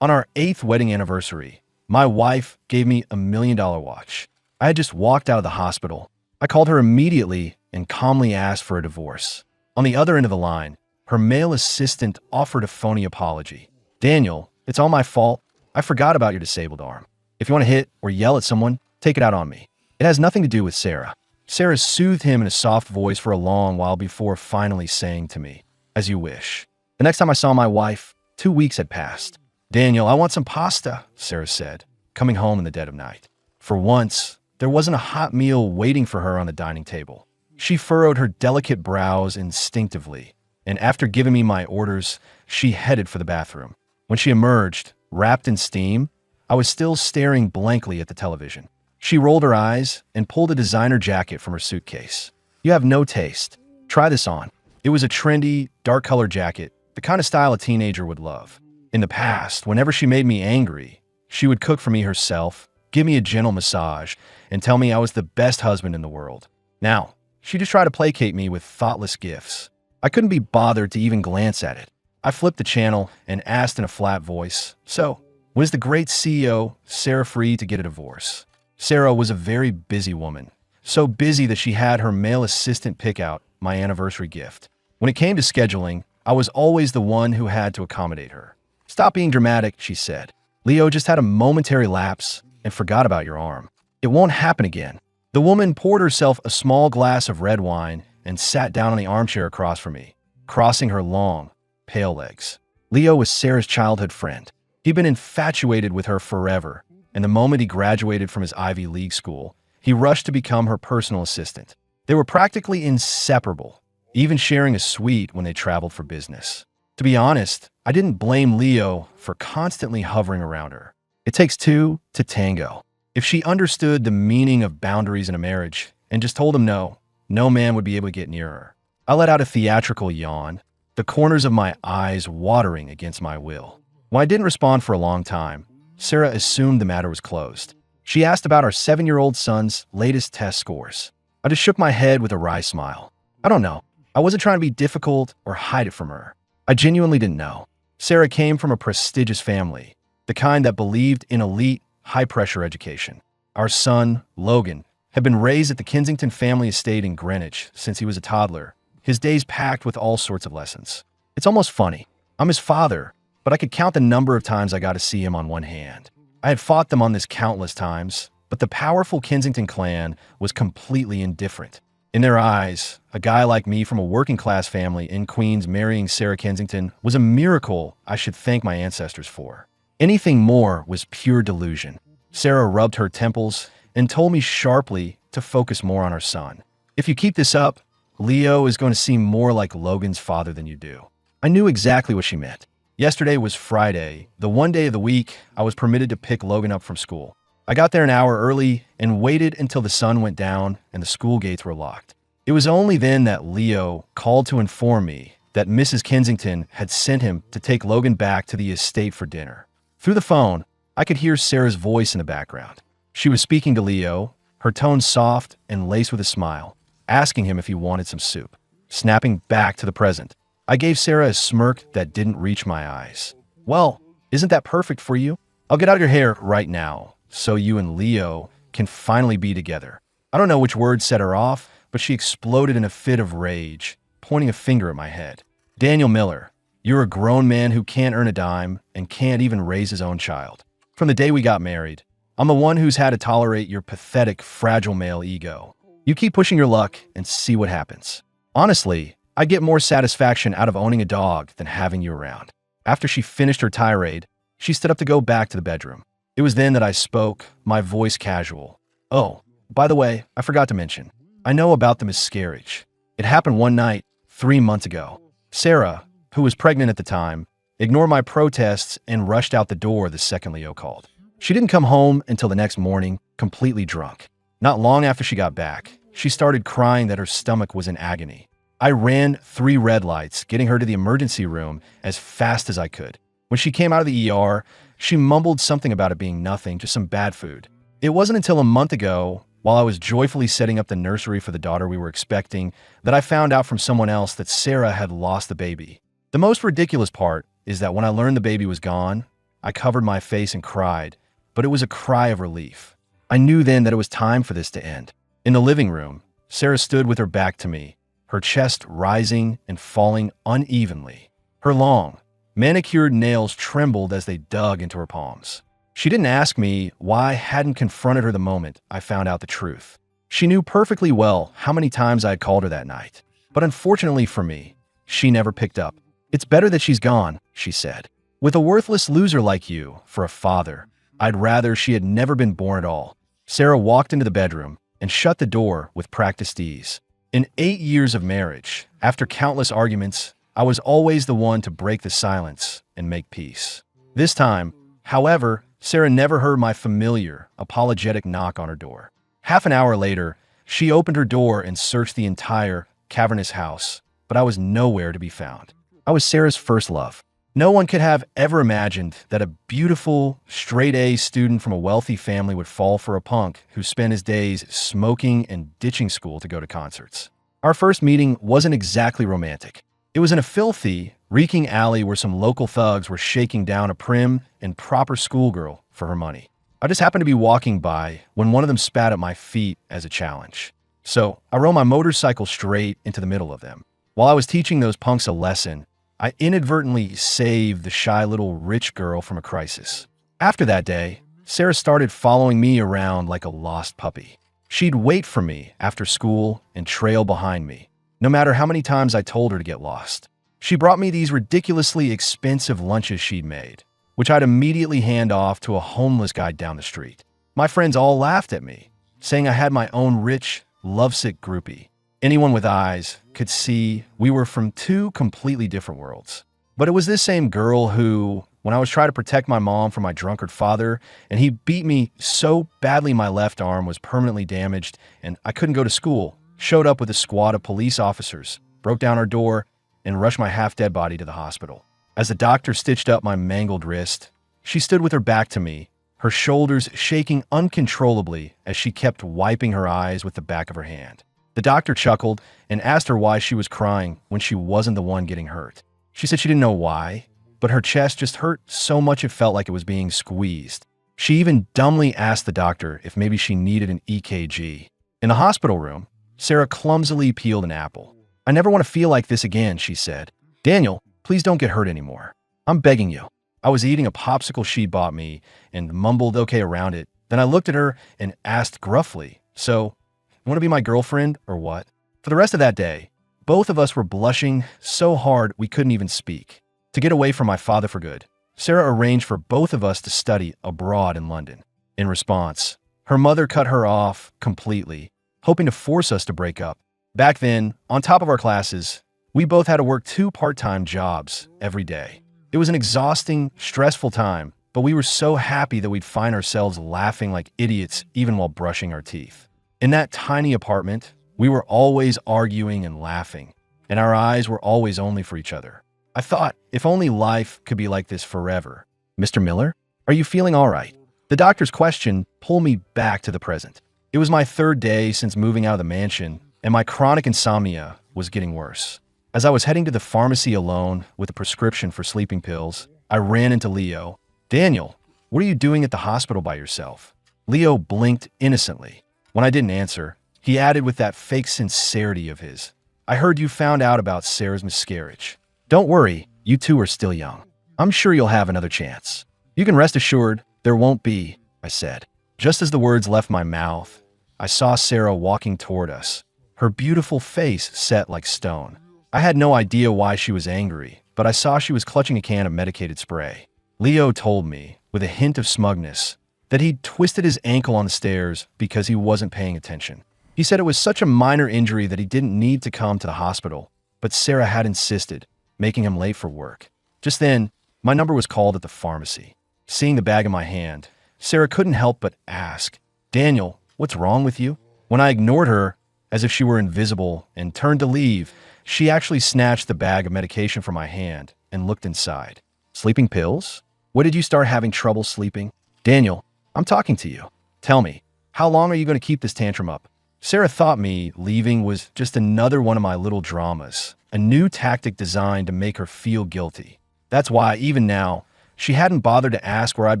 On our 8th wedding anniversary, my wife gave me $1 million watch. I had just walked out of the hospital. I called her immediately and calmly asked for a divorce. On the other end of the line, her male assistant offered a phony apology. Daniel, it's all my fault. I forgot about your disabled arm. If you want to hit or yell at someone, take it out on me. It has nothing to do with Sarah. Sarah soothed him in a soft voice for a long while before finally saying to me, as you wish. The next time I saw my wife, 2 weeks had passed. Daniel, I want some pasta, Sarah said, coming home in the dead of night. For once, there wasn't a hot meal waiting for her on the dining table. She furrowed her delicate brows instinctively, and after giving me my orders, she headed for the bathroom. When she emerged, wrapped in steam, I was still staring blankly at the television. She rolled her eyes and pulled a designer jacket from her suitcase. You have no taste. Try this on. It was a trendy, dark-colored jacket, the kind of style a teenager would love. In the past, whenever she made me angry, she would cook for me herself, give me a gentle massage, and tell me I was the best husband in the world. Now, she just tried to placate me with thoughtless gifts. I couldn't be bothered to even glance at it. I flipped the channel and asked in a flat voice, so, when is the great CEO, Sarah, free to get a divorce? Sarah was a very busy woman, so busy that she had her male assistant pick out my anniversary gift. When it came to scheduling, I was always the one who had to accommodate her. Stop being dramatic, she said. Leo just had a momentary lapse and forgot about your arm. It won't happen again. The woman poured herself a small glass of red wine and sat down on the armchair across from me, crossing her long, pale legs. Leo was Sarah's childhood friend. He'd been infatuated with her forever, and the moment he graduated from his Ivy League school, he rushed to become her personal assistant. They were practically inseparable, even sharing a suite when they traveled for business. To be honest, I didn't blame Leo for constantly hovering around her. It takes two to tango. If she understood the meaning of boundaries in a marriage and just told him no, no man would be able to get near her. I let out a theatrical yawn, the corners of my eyes watering against my will. When I didn't respond for a long time, Sarah assumed the matter was closed. She asked about our 7-year-old son's latest test scores. I just shook my head with a wry smile. I don't know. I wasn't trying to be difficult or hide it from her. I genuinely didn't know. Sarah came from a prestigious family, the kind that believed in elite, high-pressure education. Our son, Logan, had been raised at the Kensington family estate in Greenwich since he was a toddler, his days packed with all sorts of lessons. It's almost funny. I'm his father, but I could count the number of times I got to see him on one hand. I had fought them on this countless times, but the powerful Kensington clan was completely indifferent. In their eyes, a guy like me from a working-class family in Queens marrying Sarah Kensington was a miracle I should thank my ancestors for. Anything more was pure delusion. Sarah rubbed her temples and told me sharply to focus more on our son. If you keep this up, Leo is going to seem more like Logan's father than you do. I knew exactly what she meant. Yesterday was Friday, the one day of the week I was permitted to pick Logan up from school. I got there an hour early and waited until the sun went down and the school gates were locked. It was only then that Leo called to inform me that Mrs. Kensington had sent him to take Logan back to the estate for dinner. Through the phone, I could hear Sarah's voice in the background. She was speaking to Leo, her tone soft and laced with a smile, asking him if he wanted some soup. Snapping back to the present, I gave Sarah a smirk that didn't reach my eyes. Well, isn't that perfect for you? I'll get out of your hair right now, so you and Leo can finally be together. I don't know which word set her off, but she exploded in a fit of rage, pointing a finger at my head. Daniel Miller, you're a grown man who can't earn a dime and can't even raise his own child. From the day we got married, I'm the one who's had to tolerate your pathetic, fragile male ego. You keep pushing your luck and see what happens. Honestly, I get more satisfaction out of owning a dog than having you around. After she finished her tirade, she stood up to go back to the bedroom. It was then that I spoke, my voice casual. Oh, by the way, I forgot to mention. I know about the miscarriage. It happened one night, 3 months ago. Sarah, who was pregnant at the time, ignored my protests and rushed out the door the second Leo called. She didn't come home until the next morning, completely drunk. Not long after she got back, she started crying that her stomach was in agony. I ran 3 red lights, getting her to the emergency room as fast as I could. When she came out of the ER, she mumbled something about it being nothing, just some bad food. It wasn't until a month ago, while I was joyfully setting up the nursery for the daughter we were expecting, that I found out from someone else that Sarah had lost the baby. The most ridiculous part is that when I learned the baby was gone, I covered my face and cried, but it was a cry of relief. I knew then that it was time for this to end. In the living room, Sarah stood with her back to me, her chest rising and falling unevenly. Her long, manicured nails trembled as they dug into her palms. She didn't ask me why I hadn't confronted her the moment I found out the truth. She knew perfectly well how many times I had called her that night. But unfortunately for me, she never picked up. "It's better that she's gone," she said. "With a worthless loser like you for a father, I'd rather she had never been born at all." Sarah walked into the bedroom and shut the door with practiced ease. In 8 years of marriage, after countless arguments, I was always the one to break the silence and make peace. This time, however, Sarah never heard my familiar, apologetic knock on her door. Half an hour later, she opened her door and searched the entire cavernous house, but I was nowhere to be found. I was Sarah's first love. No one could have ever imagined that a beautiful, straight-A student from a wealthy family would fall for a punk who spent his days smoking and ditching school to go to concerts. Our first meeting wasn't exactly romantic. It was in a filthy, reeking alley where some local thugs were shaking down a prim and proper schoolgirl for her money. I just happened to be walking by when one of them spat at my feet as a challenge. So I rode my motorcycle straight into the middle of them. While I was teaching those punks a lesson, I inadvertently saved the shy little rich girl from a crisis. After that day, Sarah started following me around like a lost puppy. She'd wait for me after school and trail behind me, no matter how many times I told her to get lost. She brought me these ridiculously expensive lunches she'd made, which I'd immediately hand off to a homeless guy down the street. My friends all laughed at me, saying I had my own rich, lovesick groupie. Anyone with eyes could see we were from two completely different worlds. But it was this same girl who, when I was trying to protect my mom from my drunkard father, and he beat me so badly my left arm was permanently damaged and I couldn't go to school, showed up with a squad of police officers, broke down our door, and rushed my half-dead body to the hospital. As the doctor stitched up my mangled wrist, she stood with her back to me, her shoulders shaking uncontrollably as she kept wiping her eyes with the back of her hand. The doctor chuckled and asked her why she was crying when she wasn't the one getting hurt. She said she didn't know why, but her chest just hurt so much it felt like it was being squeezed. She even dumbly asked the doctor if maybe she needed an EKG. In the hospital room, Sarah clumsily peeled an apple. "I never want to feel like this again," she said. "Daniel, please don't get hurt anymore. I'm begging you." I was eating a popsicle she bought me and mumbled okay around it. Then I looked at her and asked gruffly, "So, you want to be my girlfriend or what?" For the rest of that day, both of us were blushing so hard we couldn't even speak. To get away from my father for good, Sarah arranged for both of us to study abroad in London. In response, her mother cut her off completely, hoping to force us to break up. Back then, on top of our classes, we both had to work 2 part-time jobs every day. It was an exhausting, stressful time, but we were so happy that we'd find ourselves laughing like idiots even while brushing our teeth. In that tiny apartment, we were always arguing and laughing, and our eyes were always only for each other. I thought, if only life could be like this forever. "Mr. Miller, are you feeling all right?" The doctor's question pulled me back to the present. It was my 3rd day since moving out of the mansion, and my chronic insomnia was getting worse. As I was heading to the pharmacy alone with a prescription for sleeping pills, I ran into Leo. "Daniel, what are you doing at the hospital by yourself?" Leo blinked innocently. When I didn't answer, he added with that fake sincerity of his, "I heard you found out about Sarah's miscarriage. Don't worry, you two are still young. I'm sure you'll have another chance." "You can rest assured there won't be," I said. Just as the words left my mouth, I saw Sarah walking toward us, her beautiful face set like stone. I had no idea why she was angry, but I saw she was clutching a can of medicated spray. Leo told me, with a hint of smugness, that he'd twisted his ankle on the stairs because he wasn't paying attention. He said it was such a minor injury that he didn't need to come to the hospital, but Sarah had insisted, making him late for work. Just then, my number was called at the pharmacy. Seeing the bag in my hand, Sarah couldn't help but ask, "Daniel, what's wrong with you?" When I ignored her, as if she were invisible, and turned to leave, she actually snatched the bag of medication from my hand and looked inside. "Sleeping pills? When did you start having trouble sleeping?" "Daniel, I'm talking to you. Tell me, how long are you going to keep this tantrum up?" Sarah thought me leaving was just another one of my little dramas, a new tactic designed to make her feel guilty. That's why, even now, She hadn't bothered to ask where I'd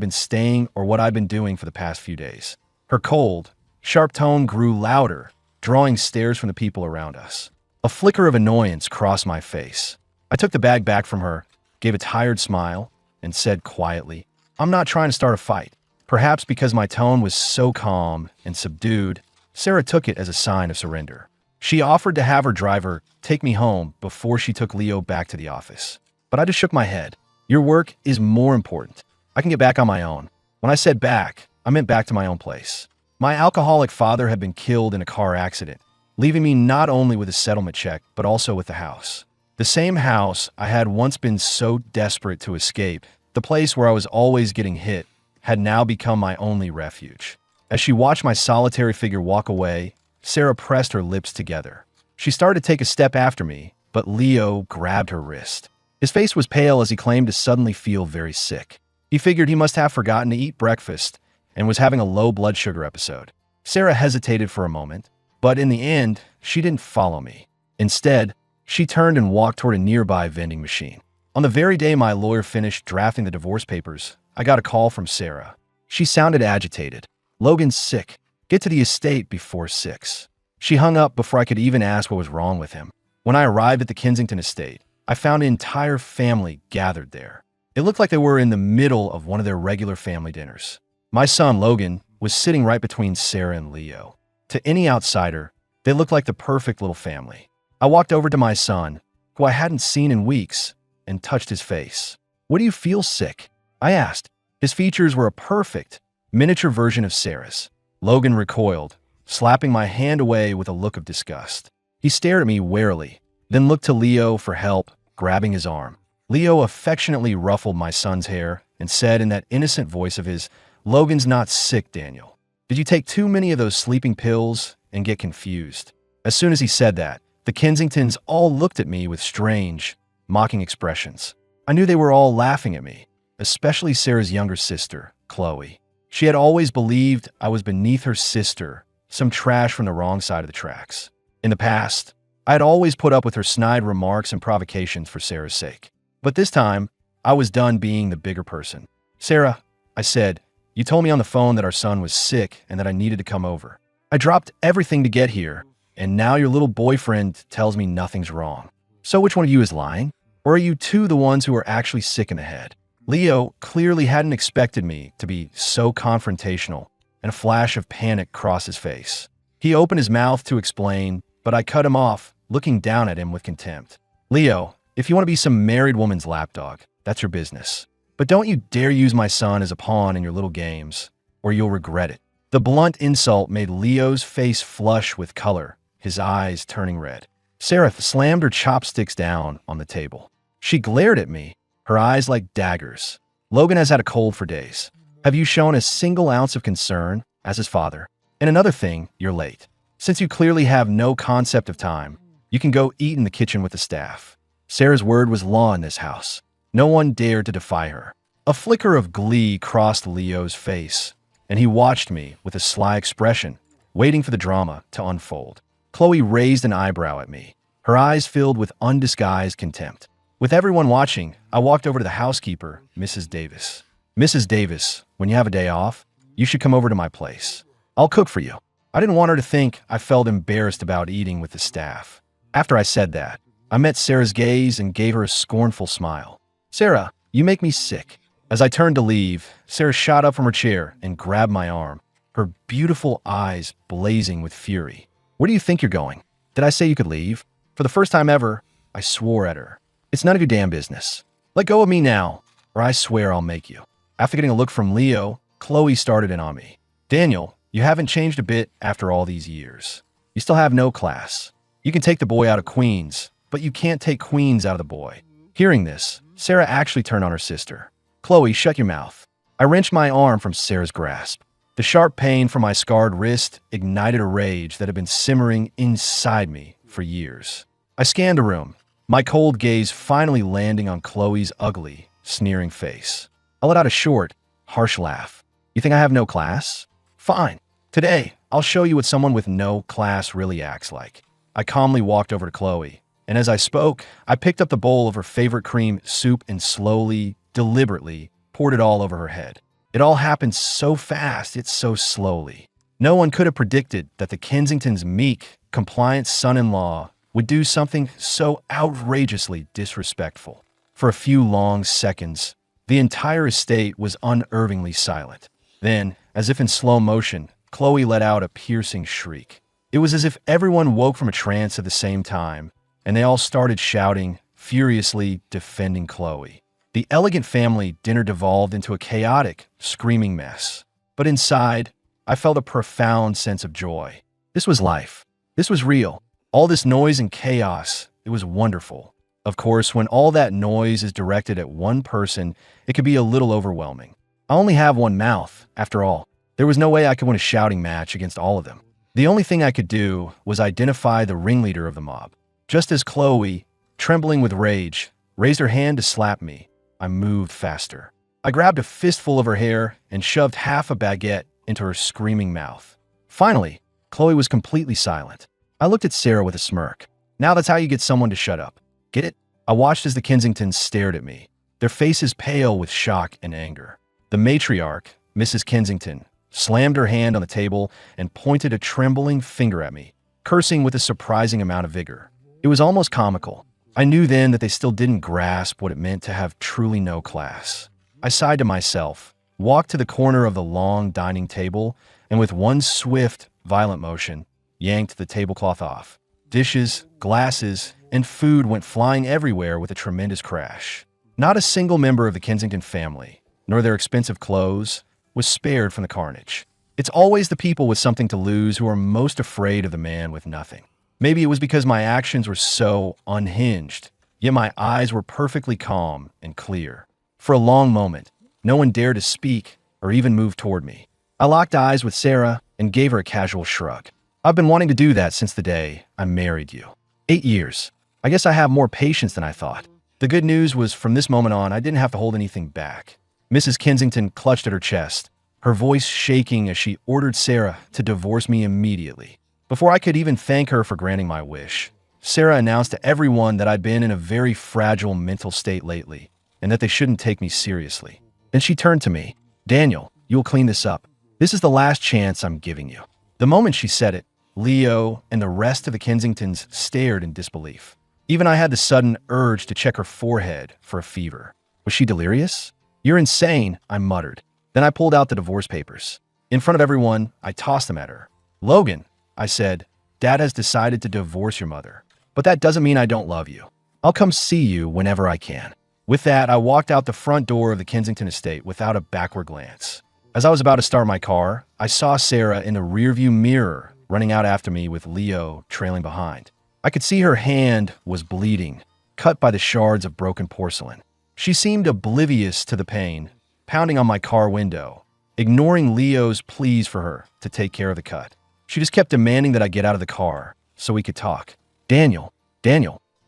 been staying or what I'd been doing for the past few days. Her cold, sharp tone grew louder, drawing stares from the people around us. A flicker of annoyance crossed my face. I took the bag back from her, gave a tired smile, and said quietly, "I'm not trying to start a fight." Perhaps because my tone was so calm and subdued, Sarah took it as a sign of surrender. She offered to have her driver take me home before she took Leo back to the office. But I just shook my head. "Your work is more important. I can get back on my own." When I said back, I meant back to my own place. My alcoholic father had been killed in a car accident, leaving me not only with a settlement check, but also with the house. The same house I had once been so desperate to escape, the place where I was always getting hit, had now become my only refuge. As she watched my solitary figure walk away, Sarah pressed her lips together. She started to take a step after me, but Leo grabbed her wrist. His face was pale as he claimed to suddenly feel very sick. He figured he must have forgotten to eat breakfast and was having a low blood sugar episode. Sarah hesitated for a moment, but in the end, she didn't follow me. Instead, she turned and walked toward a nearby vending machine. On the very day my lawyer finished drafting the divorce papers, I got a call from Sarah. She sounded agitated. "Logan's sick. Get to the estate before 6. She hung up before I could even ask what was wrong with him. When I arrived at the Kensington estate, I found an entire family gathered there. It looked like they were in the middle of one of their regular family dinners. My son, Logan, was sitting right between Sarah and Leo. To any outsider, they looked like the perfect little family. I walked over to my son, who I hadn't seen in weeks, and touched his face. "What do you feel sick?" I asked. His features were a perfect, miniature version of Sarah's. Logan recoiled, slapping my hand away with a look of disgust. He stared at me warily, then looked to Leo for help, grabbing his arm. Leo affectionately ruffled my son's hair and said in that innocent voice of his, "Logan's not sick, Daniel. Did you take too many of those sleeping pills and get confused?" As soon as he said that, the Kensingtons all looked at me with strange, mocking expressions. I knew they were all laughing at me, especially Sarah's younger sister, Chloe. She had always believed I was beneath her sister, some trash from the wrong side of the tracks. In the past, I had always put up with her snide remarks and provocations for Sarah's sake. But this time, I was done being the bigger person. "Sarah," I said, "you told me on the phone that our son was sick and that I needed to come over. I dropped everything to get here, and now your little boyfriend tells me nothing's wrong. So which one of you is lying? Or are you two the ones who are actually sick in the head?" Leo clearly hadn't expected me to be so confrontational, and a flash of panic crossed his face. He opened his mouth to explain, but I cut him off, looking down at him with contempt. "Leo, if you want to be some married woman's lapdog, that's your business. But don't you dare use my son as a pawn in your little games, or you'll regret it." The blunt insult made Leo's face flush with color, his eyes turning red. Sarah slammed her chopsticks down on the table. She glared at me, her eyes like daggers. "Logan has had a cold for days. Have you shown a single ounce of concern as his father? And another thing, you're late. Since you clearly have no concept of time, you can go eat in the kitchen with the staff." Sarah's word was law in this house. No one dared to defy her. A flicker of glee crossed Leo's face, and he watched me with a sly expression, waiting for the drama to unfold. Chloe raised an eyebrow at me, her eyes filled with undisguised contempt. With everyone watching, I walked over to the housekeeper, Mrs. Davis. "Mrs. Davis, when you have a day off, you should come over to my place. I'll cook for you." I didn't want her to think I felt embarrassed about eating with the staff. After I said that, I met Sarah's gaze and gave her a scornful smile. "Sarah, you make me sick." As I turned to leave, Sarah shot up from her chair and grabbed my arm, her beautiful eyes blazing with fury. "Where do you think you're going? Did I say you could leave?" For the first time ever, I swore at her. "It's none of your damn business. Let go of me now, or I swear I'll make you." After getting a look from Leo, Chloe started in on me. "Daniel, you haven't changed a bit after all these years. You still have no class. You can take the boy out of Queens, but you can't take Queens out of the boy." Hearing this, Sarah actually turned on her sister. "Chloe, shut your mouth." I wrenched my arm from Sarah's grasp. The sharp pain from my scarred wrist ignited a rage that had been simmering inside me for years. I scanned the room, my cold gaze finally landing on Chloe's ugly, sneering face. I let out a short, harsh laugh. "You think I have no class? Fine. Today, I'll show you what someone with no class really acts like." I calmly walked over to Chloe, and as I spoke, I picked up the bowl of her favorite cream soup and slowly, deliberately poured it all over her head. It all happened so fast, yet so slowly. No one could have predicted that the Kensington's meek, compliant son-in-law would do something so outrageously disrespectful. For a few long seconds, the entire estate was unnervingly silent. Then, as if in slow motion, Chloe let out a piercing shriek. It was as if everyone woke from a trance at the same time, and they all started shouting, furiously defending Chloe. The elegant family dinner devolved into a chaotic, screaming mess. But inside, I felt a profound sense of joy. This was life. This was real. All this noise and chaos, it was wonderful. Of course, when all that noise is directed at one person, it could be a little overwhelming. I only have one mouth, after all. There was no way I could win a shouting match against all of them. The only thing I could do was identify the ringleader of the mob. Just as Chloe, trembling with rage, raised her hand to slap me, I moved faster. I grabbed a fistful of her hair and shoved half a baguette into her screaming mouth. Finally, Chloe was completely silent. I looked at Sarah with a smirk. Now that's how you get someone to shut up. Get it? I watched as the Kensingtons stared at me, their faces pale with shock and anger. The matriarch, Mrs. Kensington, slammed her hand on the table and pointed a trembling finger at me, cursing with a surprising amount of vigor. It was almost comical. I knew then that they still didn't grasp what it meant to have truly no class. I sighed to myself, walked to the corner of the long dining table, and with one swift, violent motion, yanked the tablecloth off. Dishes, glasses, and food went flying everywhere with a tremendous crash. Not a single member of the Kensington family, nor their expensive clothes, was spared from the carnage. It's always the people with something to lose who are most afraid of the man with nothing. Maybe it was because my actions were so unhinged, yet my eyes were perfectly calm and clear. For a long moment, no one dared to speak or even move toward me. I locked eyes with Sarah and gave her a casual shrug. I've been wanting to do that since the day I married you. 8 years. I guess I have more patience than I thought. The good news was from this moment on, I didn't have to hold anything back. Mrs. Kensington clutched at her chest, her voice shaking as she ordered Sarah to divorce me immediately. Before I could even thank her for granting my wish, Sarah announced to everyone that I'd been in a very fragile mental state lately, and that they shouldn't take me seriously. Then she turned to me. Daniel, you'll clean this up. This is the last chance I'm giving you. The moment she said it, Leo and the rest of the Kensingtons stared in disbelief. Even I had the sudden urge to check her forehead for a fever. Was she delirious? You're insane, I muttered. Then I pulled out the divorce papers. In front of everyone, I tossed them at her. Logan, I said, Dad has decided to divorce your mother. But that doesn't mean I don't love you. I'll come see you whenever I can. With that, I walked out the front door of the Kensington estate without a backward glance. As I was about to start my car, I saw Sarah in the rearview mirror running out after me with Leo trailing behind. I could see her hand was bleeding, cut by the shards of broken porcelain. She seemed oblivious to the pain, pounding on my car window, ignoring Leo's pleas for her to take care of the cut. She just kept demanding that I get out of the car so we could talk. Daniel.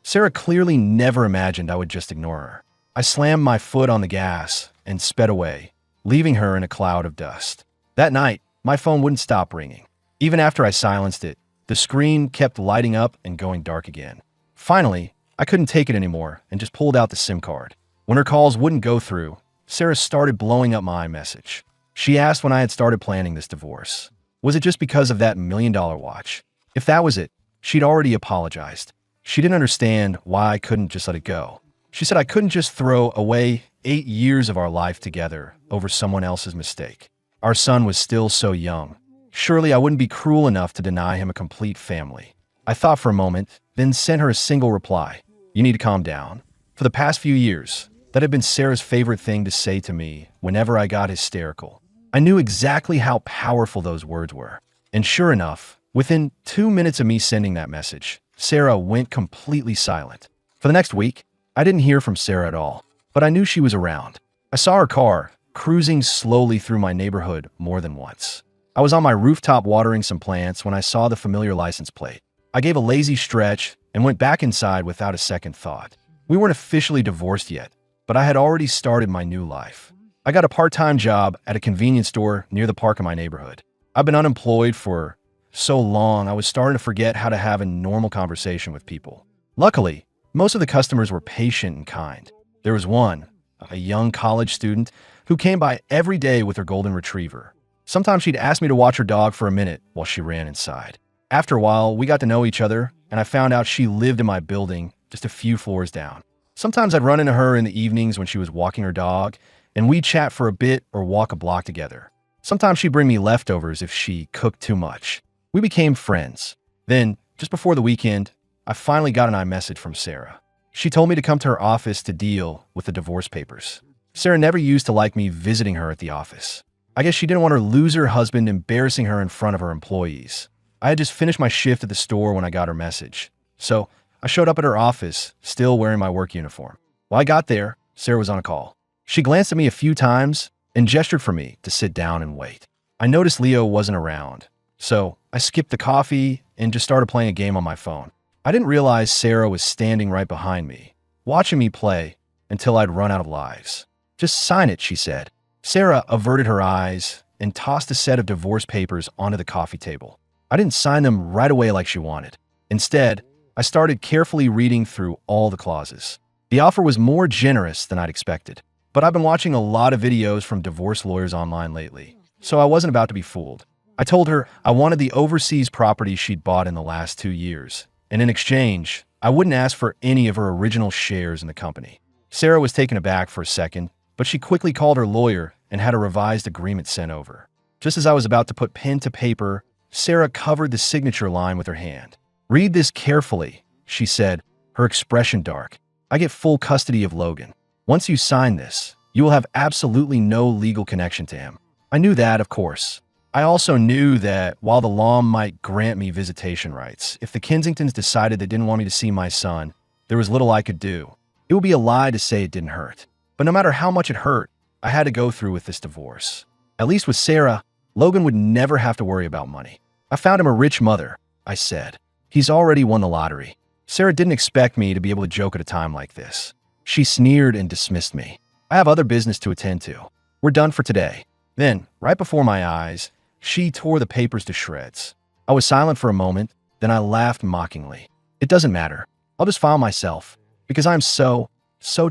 Sarah clearly never imagined I would just ignore her. I slammed my foot on the gas and sped away, leaving her in a cloud of dust. That night, my phone wouldn't stop ringing. Even after I silenced it, the screen kept lighting up and going dark again. Finally, I couldn't take it anymore and just pulled out the SIM card. When her calls wouldn't go through, Sarah started blowing up my iMessage. She asked when I had started planning this divorce. Was it just because of that $1 million watch? If that was it, she'd already apologized. She didn't understand why I couldn't just let it go. She said I couldn't just throw away 8 years of our life together over someone else's mistake. Our son was still so young. Surely I wouldn't be cruel enough to deny him a complete family. I thought for a moment, then sent her a single reply. You need to calm down. For the past few years, that had been Sarah's favorite thing to say to me whenever I got hysterical. I knew exactly how powerful those words were. And sure enough, within 2 minutes of me sending that message, Sarah went completely silent. For the next week, I didn't hear from Sarah at all, but I knew she was around. I saw her car cruising slowly through my neighborhood more than once. I was on my rooftop watering some plants when I saw the familiar license plate. I gave a lazy stretch and went back inside without a second thought. We weren't officially divorced yet, but I had already started my new life. I got a part-time job at a convenience store near the park in my neighborhood. I've been unemployed for so long, I was starting to forget how to have a normal conversation with people. Luckily, most of the customers were patient and kind. There was one, a young college student, who came by every day with her golden retriever. Sometimes she'd ask me to watch her dog for a minute while she ran inside. After a while, we got to know each other, and I found out she lived in my building just a few floors down. Sometimes I'd run into her in the evenings when she was walking her dog, and we'd chat for a bit or walk a block together. Sometimes she'd bring me leftovers if she cooked too much. We became friends. Then, just before the weekend, I finally got an iMessage from Sarah. She told me to come to her office to deal with the divorce papers. Sarah never used to like me visiting her at the office. I guess she didn't want her loser husband embarrassing her in front of her employees. I had just finished my shift at the store when I got her message. So I showed up at her office, still wearing my work uniform. While I got there, Sarah was on a call. She glanced at me a few times and gestured for me to sit down and wait. I noticed Leo wasn't around, so I skipped the coffee and just started playing a game on my phone. I didn't realize Sarah was standing right behind me, watching me play until I'd run out of lives. "Just sign it," she said. Sarah averted her eyes and tossed a set of divorce papers onto the coffee table. I didn't sign them right away like she wanted. Instead, I started carefully reading through all the clauses. The offer was more generous than I'd expected, but I've been watching a lot of videos from divorce lawyers online lately, so I wasn't about to be fooled. I told her I wanted the overseas property she'd bought in the last 2 years, and in exchange, I wouldn't ask for any of her original shares in the company. Sarah was taken aback for a second, but she quickly called her lawyer and had a revised agreement sent over. Just as I was about to put pen to paper, Sarah covered the signature line with her hand. "Read this carefully," she said, her expression dark. "I get full custody of Logan. Once you sign this, you will have absolutely no legal connection to him." I knew that, of course. I also knew that while the law might grant me visitation rights, if the Kensingtons decided they didn't want me to see my son, there was little I could do. It would be a lie to say it didn't hurt. But no matter how much it hurt, I had to go through with this divorce. At least with Sarah, Logan would never have to worry about money. "I found him a rich mother," I said. "He's already won the lottery." Sarah didn't expect me to be able to joke at a time like this. She sneered and dismissed me. "I have other business to attend to. We're done for today." Then, right before my eyes, she tore the papers to shreds. I was silent for a moment, then I laughed mockingly. "It doesn't matter. I'll just file myself, because I'm so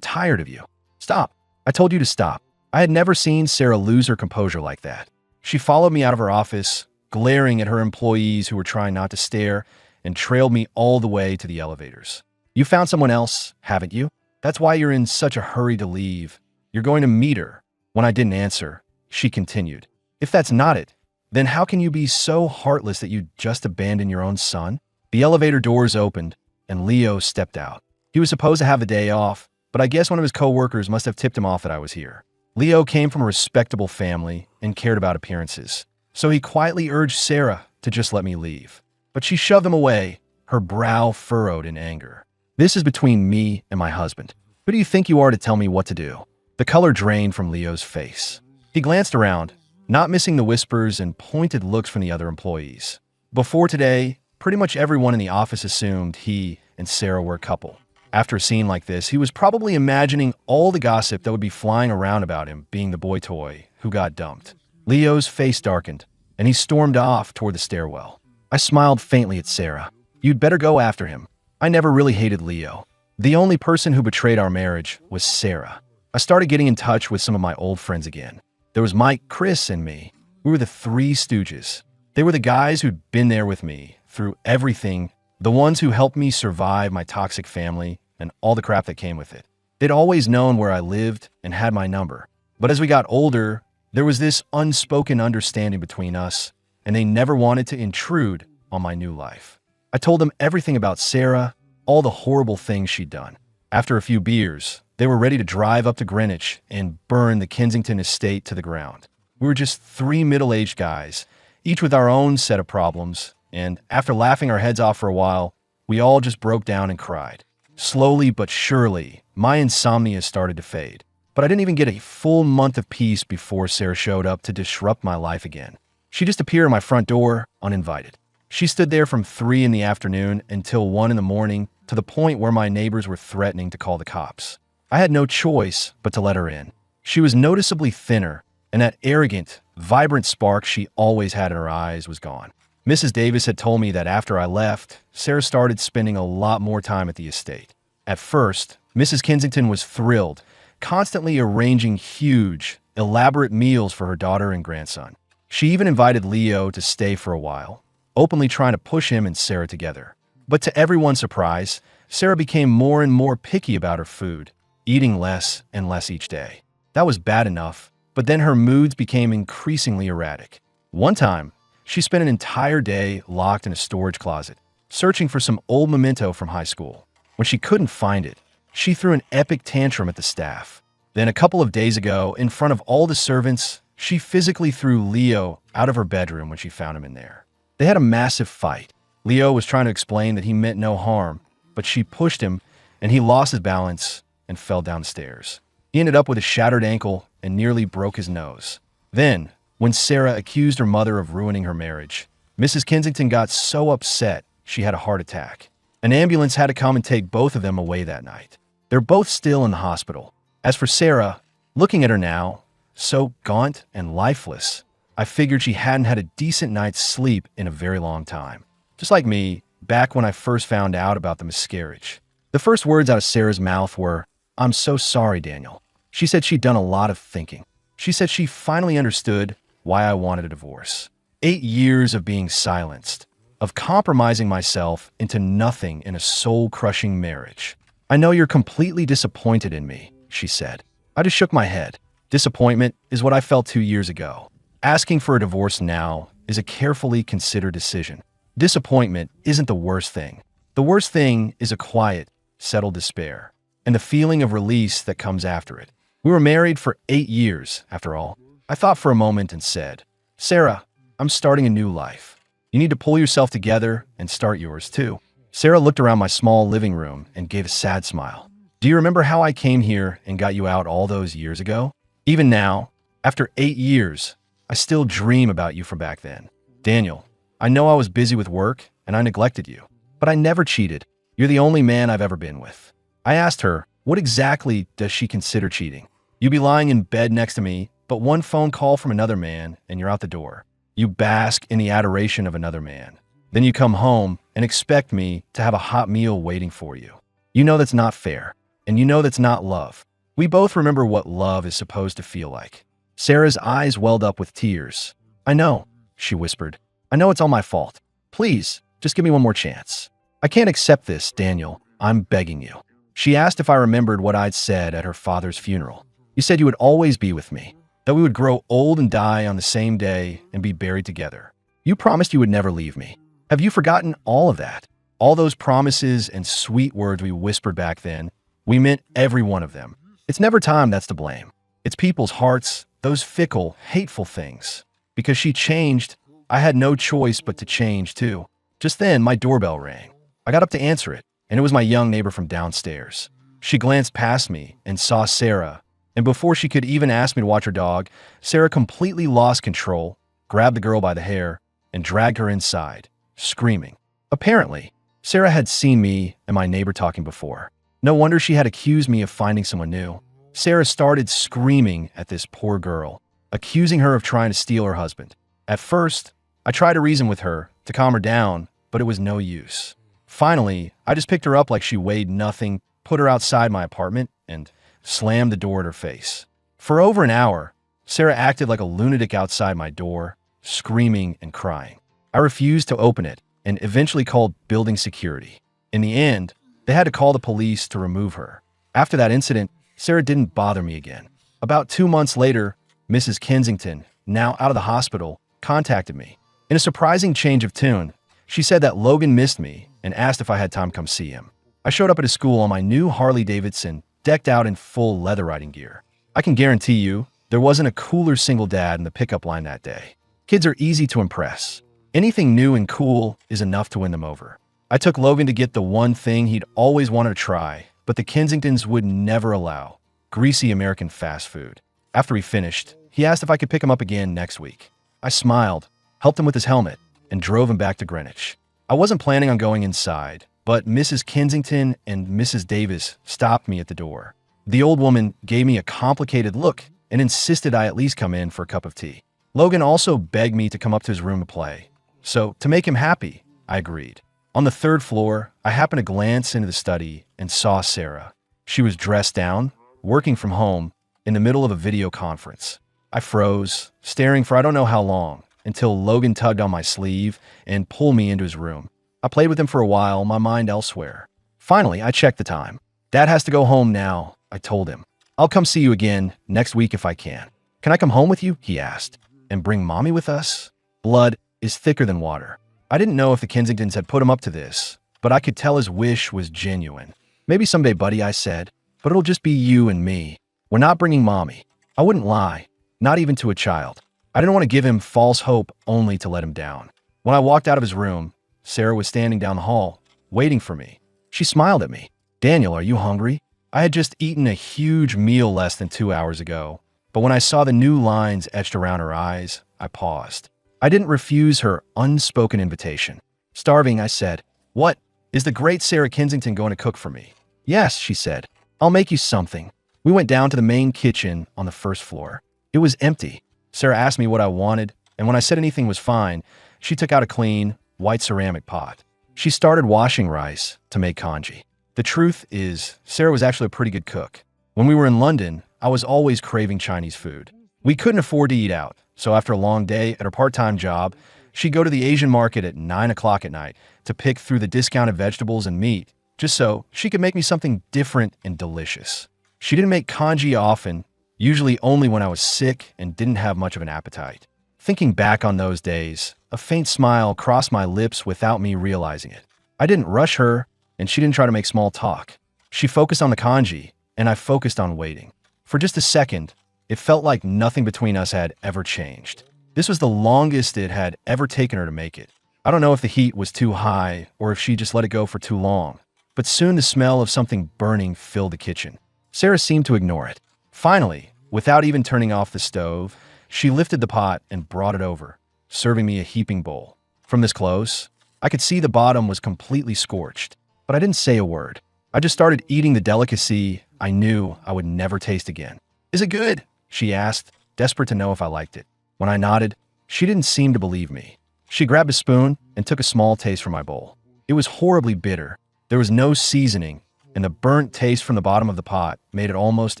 tired of you." "Stop. I told you to stop." I had never seen Sarah lose her composure like that. She followed me out of her office, glaring at her employees who were trying not to stare, and trailed me all the way to the elevators. "You found someone else, haven't you? That's why you're in such a hurry to leave. You're going to meet her." When I didn't answer, she continued, "If that's not it, then how can you be so heartless that you just abandon your own son?" The elevator doors opened, and Leo stepped out. He was supposed to have the day off, but I guess one of his coworkers must have tipped him off that I was here. Leo came from a respectable family and cared about appearances, so he quietly urged Sarah to just let me leave. But she shoved him away, her brow furrowed in anger. "This is between me and my husband. Who do you think you are to tell me what to do?" The color drained from Leo's face. He glanced around, not missing the whispers and pointed looks from the other employees. Before today, pretty much everyone in the office assumed he and Sarah were a couple. After a scene like this, he was probably imagining all the gossip that would be flying around about him being the boy toy who got dumped. Leo's face darkened, and he stormed off toward the stairwell. I smiled faintly at Sarah. "You'd better go after him." I never really hated Leo. The only person who betrayed our marriage was Sarah. I started getting in touch with some of my old friends again. There was Mike, Chris, and me. We were the Three Stooges. They were the guys who'd been there with me through everything, the ones who helped me survive my toxic family and all the crap that came with it. They'd always known where I lived and had my number. But as we got older, there was this unspoken understanding between us, and they never wanted to intrude on my new life. I told them everything about Sarah, all the horrible things she'd done. After a few beers, they were ready to drive up to Greenwich and burn the Kensington estate to the ground. We were just 3 middle-aged guys, each with our own set of problems, and after laughing our heads off for a while, we all just broke down and cried. Slowly but surely, my insomnia started to fade. But I didn't even get a full month of peace before Sarah showed up to disrupt my life again. She just appeared at my front door, uninvited. She stood there from 3 in the afternoon until 1 in the morning, to the point where my neighbors were threatening to call the cops. I had no choice but to let her in. She was noticeably thinner, and that arrogant, vibrant spark she always had in her eyes was gone. Mrs. Davis had told me that after I left, Sarah started spending a lot more time at the estate. At first, Mrs. Kensington was thrilled, constantly arranging huge, elaborate meals for her daughter and grandson. She even invited Leo to stay for a while, openly trying to push him and Sarah together. But to everyone's surprise, Sarah became more and more picky about her food, eating less and less each day. That was bad enough, but then her moods became increasingly erratic. One time, she spent an entire day locked in a storage closet, searching for some old memento from high school. When she couldn't find it, she threw an epic tantrum at the staff. Then a couple of days ago, in front of all the servants, she physically threw Leo out of her bedroom when she found him in there. They had a massive fight. Leo was trying to explain that he meant no harm, but she pushed him, and he lost his balance and fell down the stairs. He ended up with a shattered ankle and nearly broke his nose. Then, when Sarah accused her mother of ruining her marriage, Mrs. Kensington got so upset she had a heart attack. An ambulance had to come and take both of them away that night. They're both still in the hospital. As for Sarah, looking at her now, so gaunt and lifeless, I figured she hadn't had a decent night's sleep in a very long time. Just like me, back when I first found out about the miscarriage. The first words out of Sarah's mouth were, "I'm so sorry, Daniel." She said she'd done a lot of thinking. She said she finally understood why I wanted a divorce. 8 years of being silenced, of compromising myself into nothing in a soul-crushing marriage. "I know you're completely disappointed in me," she said. I just shook my head. Disappointment is what I felt 2 years ago. Asking for a divorce now is a carefully considered decision. Disappointment isn't the worst thing. The worst thing is a quiet, settled despair, and the feeling of release that comes after it. We were married for 8 years, after all. I thought for a moment and said, "Sarah, I'm starting a new life. You need to pull yourself together and start yours too." Sarah looked around my small living room and gave a sad smile. "Do you remember how I came here and got you out all those years ago? Even now, after 8 years, I still dream about you from back then. Daniel, I know I was busy with work and I neglected you, but I never cheated. You're the only man I've ever been with." I asked her, what exactly does she consider cheating? You be lying in bed next to me, but one phone call from another man and you're out the door. You bask in the adoration of another man. Then you come home and expect me to have a hot meal waiting for you. You know that's not fair, and you know that's not love. We both remember what love is supposed to feel like. Sarah's eyes welled up with tears. "I know," she whispered. "I know it's all my fault. Please, just give me one more chance. I can't accept this, Daniel. I'm begging you." She asked if I remembered what I'd said at her father's funeral. "You said you would always be with me, that we would grow old and die on the same day and be buried together. You promised you would never leave me. Have you forgotten all of that? All those promises and sweet words we whispered back then, we meant every one of them. It's never time that's to blame. It's people's hearts, those fickle, hateful things. Because she changed, I had no choice but to change too." Just then, my doorbell rang. I got up to answer it, and it was my young neighbor from downstairs. She glanced past me and saw Sarah, and before she could even ask me to watch her dog, Sarah completely lost control, grabbed the girl by the hair, and dragged her inside, screaming. Apparently, Sarah had seen me and my neighbor talking before. No wonder she had accused me of finding someone new. Sarah started screaming at this poor girl, accusing her of trying to steal her husband. At first, I tried to reason with her to calm her down, but it was no use. Finally, I just picked her up like she weighed nothing, put her outside my apartment, and slammed the door at her face. For over an hour, Sarah acted like a lunatic outside my door, screaming and crying. I refused to open it and eventually called building security. In the end, they had to call the police to remove her. After that incident, Sarah didn't bother me again. About 2 months later, Mrs. Kensington, now out of the hospital, contacted me. In a surprising change of tune, she said that Logan missed me and asked if I had time to come see him. I showed up at his school on my new Harley-Davidson, decked out in full leather riding gear. I can guarantee you, there wasn't a cooler single dad in the pickup line that day. Kids are easy to impress. Anything new and cool is enough to win them over. I took Logan to get the one thing he'd always wanted to try, but the Kensingtons would never allow: greasy American fast food. After we finished, he asked if I could pick him up again next week. I smiled, helped him with his helmet, and drove him back to Greenwich. I wasn't planning on going inside, but Mrs. Kensington and Mrs. Davis stopped me at the door. The old woman gave me a complicated look and insisted I at least come in for a cup of tea. Logan also begged me to come up to his room to play. So, to make him happy, I agreed. On the 3rd floor, I happened to glance into the study and saw Sarah. She was dressed down, working from home, in the middle of a video conference. I froze, staring for I don't know how long, until Logan tugged on my sleeve and pulled me into his room. I played with him for a while, my mind elsewhere. Finally, I checked the time. Dad has to go home now, I told him. I'll come see you again next week if I can. Can I come home with you? He asked. And bring Mommy with us? Blood is thicker than water. I didn't know if the Kensingtons had put him up to this, but I could tell his wish was genuine. Maybe someday, buddy, I said, but it'll just be you and me. We're not bringing Mommy. I wouldn't lie, not even to a child. I didn't want to give him false hope only to let him down. When I walked out of his room, Sarah was standing down the hall, waiting for me. She smiled at me. Daniel, are you hungry? I had just eaten a huge meal less than 2 hours ago, but when I saw the new lines etched around her eyes, I paused. I didn't refuse her unspoken invitation. Starving, I said. What? Is the great Sarah Kensington going to cook for me? Yes, she said. I'll make you something. We went down to the main kitchen on the first floor. It was empty. Sarah asked me what I wanted, and when I said anything was fine, she took out a clean, white ceramic pot. She started washing rice to make congee. The truth is, Sarah was actually a pretty good cook. When we were in London, I was always craving Chinese food. We couldn't afford to eat out, so after a long day at her part-time job, she'd go to the Asian market at 9 o'clock at night to pick through the discounted vegetables and meat, just so she could make me something different and delicious. She didn't make congee often, usually only when I was sick and didn't have much of an appetite. Thinking back on those days, a faint smile crossed my lips without me realizing it. I didn't rush her, and she didn't try to make small talk. She focused on the congee, and I focused on waiting. For just a second, it felt like nothing between us had ever changed. This was the longest it had ever taken her to make it. I don't know if the heat was too high or if she just let it go for too long, but soon the smell of something burning filled the kitchen. Sarah seemed to ignore it. Finally, without even turning off the stove, she lifted the pot and brought it over, serving me a heaping bowl. From this close, I could see the bottom was completely scorched, but I didn't say a word. I just started eating the delicacy I knew I would never taste again. Is it good? She asked, desperate to know if I liked it. When I nodded, she didn't seem to believe me. She grabbed a spoon and took a small taste from my bowl. It was horribly bitter. There was no seasoning, and the burnt taste from the bottom of the pot made it almost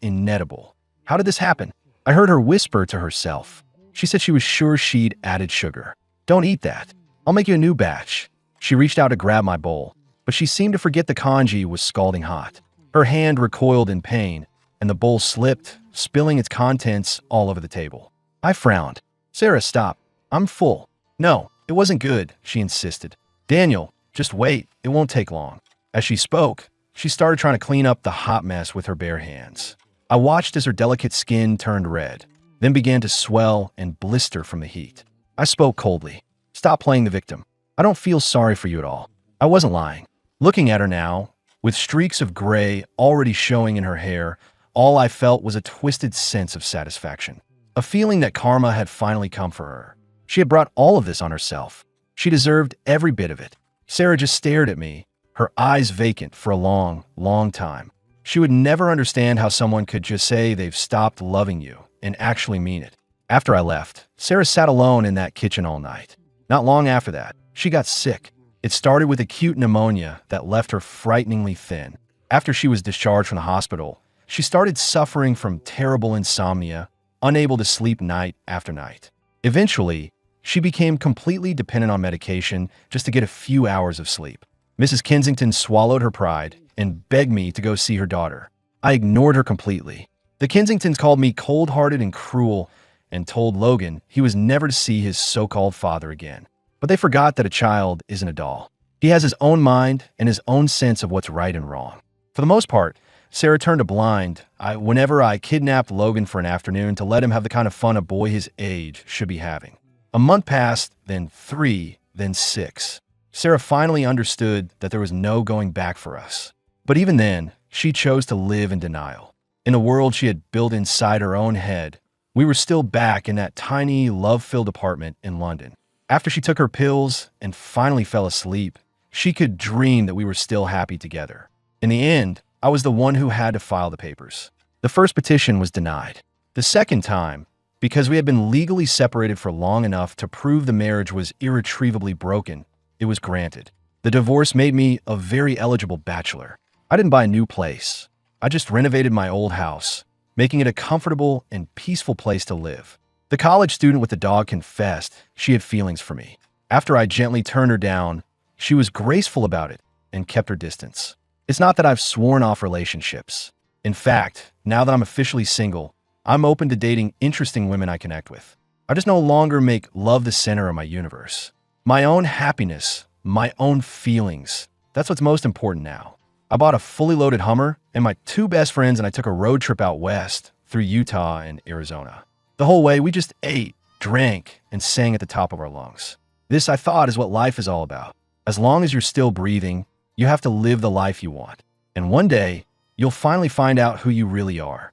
inedible. How did this happen? I heard her whisper to herself. She said she was sure she'd added sugar. Don't eat that. I'll make you a new batch. She reached out to grab my bowl, but she seemed to forget the congee was scalding hot. Her hand recoiled in pain, and the bowl slipped, spilling its contents all over the table. I frowned. Sarah, stop. I'm full. No, it wasn't good, she insisted. Daniel, just wait. It won't take long. As she spoke, she started trying to clean up the hot mess with her bare hands. I watched as her delicate skin turned red, then began to swell and blister from the heat. I spoke coldly. Stop playing the victim. I don't feel sorry for you at all. I wasn't lying. Looking at her now, with streaks of gray already showing in her hair, all I felt was a twisted sense of satisfaction. A feeling that karma had finally come for her. She had brought all of this on herself. She deserved every bit of it. Sarah just stared at me, her eyes vacant for a long, long time. She would never understand how someone could just say they've stopped loving you and actually mean it. After I left, Sarah sat alone in that kitchen all night. Not long after that, she got sick. It started with acute pneumonia that left her frighteningly thin. After she was discharged from the hospital, she started suffering from terrible insomnia, unable to sleep night after night. Eventually, she became completely dependent on medication just to get a few hours of sleep. Mrs. Kensington swallowed her pride and begged me to go see her daughter. I ignored her completely. The Kensingtons called me cold-hearted and cruel and told Logan he was never to see his so-called father again. But they forgot that a child isn't a doll. He has his own mind and his own sense of what's right and wrong. For the most part, Sarah turned a blind eye whenever I kidnapped Logan for an afternoon to let him have the kind of fun a boy his age should be having. A month passed, then 3, then 6. Sarah finally understood that there was no going back for us. But even then, she chose to live in denial. In the world she had built inside her own head, we were still back in that tiny, love-filled apartment in London. After she took her pills and finally fell asleep, she could dream that we were still happy together. In the end, I was the one who had to file the papers. The first petition was denied. The second time, because we had been legally separated for long enough to prove the marriage was irretrievably broken, it was granted. The divorce made me a very eligible bachelor. I didn't buy a new place. I just renovated my old house, making it a comfortable and peaceful place to live. The college student with the dog confessed she had feelings for me. After I gently turned her down, she was graceful about it and kept her distance. It's not that I've sworn off relationships. In fact, now that I'm officially single, I'm open to dating interesting women I connect with. I just no longer make love the center of my universe. My own happiness, my own feelings, that's what's most important now. I bought a fully loaded Hummer, and my two best friends and I took a road trip out west through Utah and Arizona. The whole way, we just ate, drank, and sang at the top of our lungs. This, I thought, is what life is all about. As long as you're still breathing, you have to live the life you want. And one day, you'll finally find out who you really are.